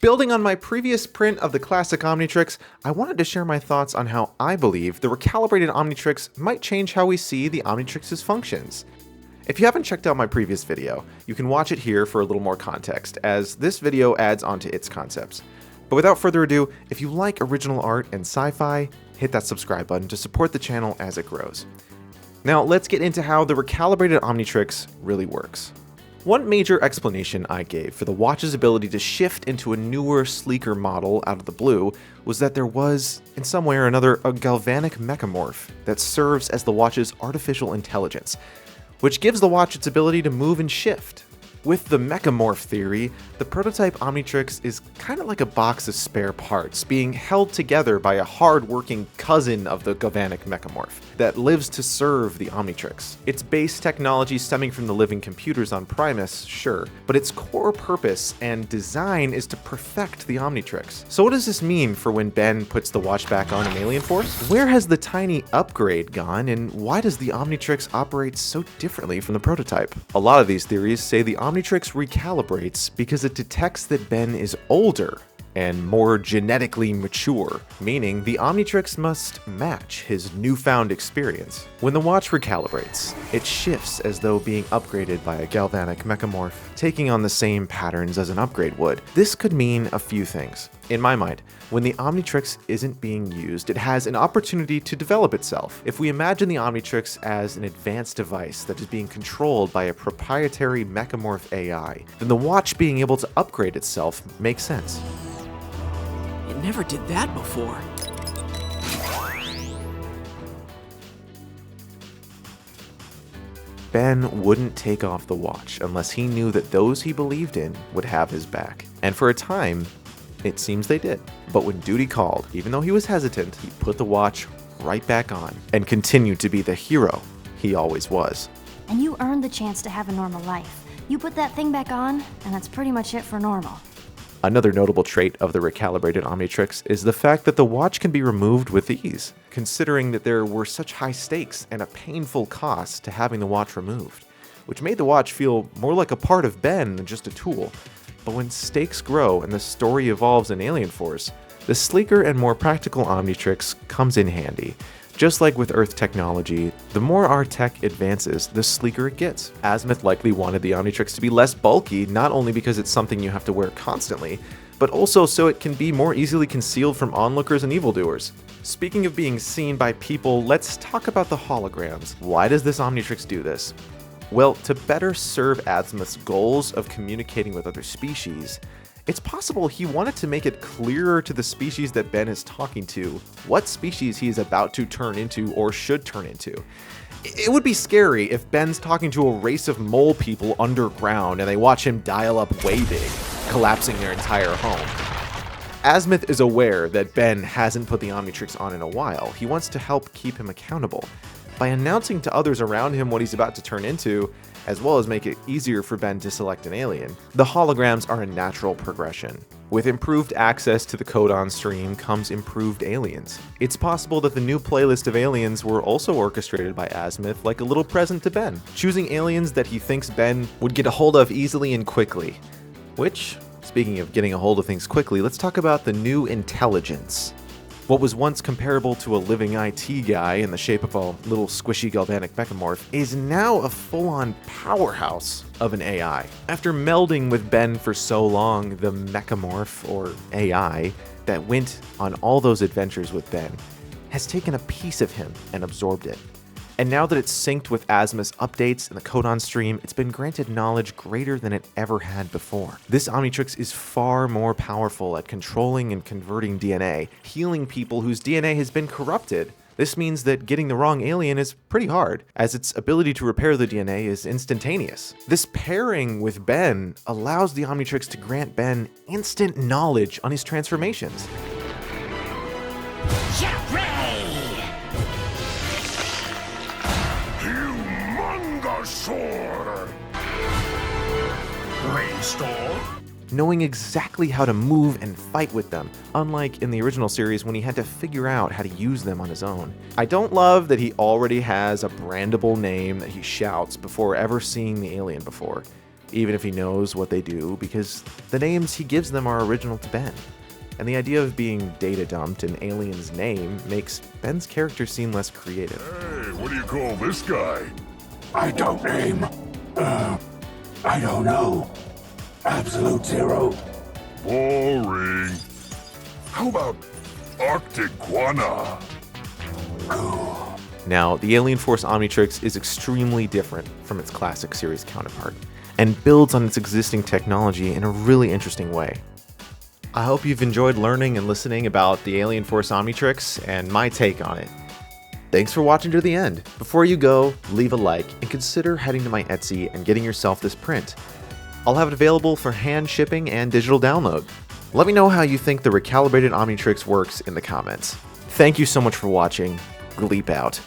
Building on my previous print of the classic Omnitrix, I wanted to share my thoughts on how I believe the recalibrated Omnitrix might change how we see the Omnitrix's functions. If you haven't checked out my previous video, you can watch it here for a little more context, as this video adds onto its concepts. But without further ado, if you like original art and sci-fi, hit that subscribe button to support the channel as it grows. Now let's get into how the recalibrated Omnitrix really works. One major explanation I gave for the watch's ability to shift into a newer, sleeker model out of the blue was that there was, in some way or another, a galvanic mechamorph that serves as the watch's artificial intelligence, which gives the watch its ability to move and shift. With the mechamorph theory, the prototype Omnitrix is kind of like a box of spare parts being held together by a hard-working cousin of the galvanic mechamorph that lives to serve the Omnitrix. Its base technology stemming from the living computers on Primus, sure, but its core purpose and design is to perfect the Omnitrix. So what does this mean for when Ben puts the watch back on in Alien Force? Where has the tiny upgrade gone, and why does the Omnitrix operate so differently from the prototype? A lot of these theories say the Omnitrix recalibrates because it detects that Ben is older and more genetically mature, meaning the Omnitrix must match his newfound experience. When the watch recalibrates, it shifts as though being upgraded by a galvanic mechamorph, taking on the same patterns as an upgrade would. This could mean a few things. In my mind, when the Omnitrix isn't being used, it has an opportunity to develop itself. If we imagine the Omnitrix as an advanced device that is being controlled by a proprietary mechamorph AI, then the watch being able to upgrade itself makes sense. It never did that before. Ben wouldn't take off the watch unless he knew that those he believed in would have his back. And for a time, it seems they did. But when duty called, even though he was hesitant, he put the watch right back on and continued to be the hero he always was. And you earned the chance to have a normal life. You put that thing back on, and that's pretty much it for normal. Another notable trait of the recalibrated Omnitrix is the fact that the watch can be removed with ease, considering that there were such high stakes and a painful cost to having the watch removed, which made the watch feel more like a part of Ben than just a tool. But when stakes grow and the story evolves in Alien Force, the sleeker and more practical Omnitrix comes in handy. Just like with Earth technology, the more our tech advances, the sleeker it gets. Azimuth likely wanted the Omnitrix to be less bulky, not only because it's something you have to wear constantly, but also so it can be more easily concealed from onlookers and evildoers. Speaking of being seen by people, let's talk about the holograms. Why does this Omnitrix do this? Well, to better serve Azimuth's goals of communicating with other species, it's possible he wanted to make it clearer to the species that Ben is talking to what species he is about to turn into or should turn into. It would be scary if Ben's talking to a race of mole people underground and they watch him dial up way big, collapsing their entire home. Azimuth is aware that Ben hasn't put the Omnitrix on in a while. He wants to help keep him accountable by announcing to others around him what he's about to turn into, as well as make it easier for Ben to select an alien. The holograms are a natural progression. With improved access to the codon stream comes improved aliens. It's possible that the new playlist of aliens were also orchestrated by Azimuth like a little present to Ben, choosing aliens that he thinks Ben would get a hold of easily and quickly. Which, speaking of getting a hold of things quickly, let's talk about the new intelligence. What was once comparable to a living IT guy in the shape of a little squishy galvanic mechamorph is now a full-on powerhouse of an AI. After melding with Ben for so long, the mechamorph, or AI, that went on all those adventures with Ben has taken a piece of him and absorbed it. And now that it's synced with Azimuth's updates and the codon stream, it's been granted knowledge greater than it ever had before. This Omnitrix is far more powerful at controlling and converting DNA, healing people whose DNA has been corrupted. This means that getting the wrong alien is pretty hard, as its ability to repair the DNA is instantaneous. This pairing with Ben allows the Omnitrix to grant Ben instant knowledge on his transformations. Knowing exactly how to move and fight with them, unlike in the original series when he had to figure out how to use them on his own. I don't love that he already has a brandable name that he shouts before ever seeing the alien before. even if he knows what they do, because the names he gives them are original to Ben. And the idea of being data dumped in Alien's name makes Ben's character seem less creative. Hey, what do you call this guy? I don't name. I don't know. Absolute zero. Boring. How about Arctic Guana? Now, the Alien Force Omnitrix is extremely different from its classic series counterpart, and builds on its existing technology in a really interesting way. I hope you've enjoyed learning and listening about the Alien Force Omnitrix and my take on it. Thanks for watching to the end. Before you go, leave a like and consider heading to my Etsy and getting yourself this print. I'll have it available for hand shipping and digital download. Let me know how you think the Recalibrated Omnitrix works in the comments. Thank you so much for watching. Gleep out.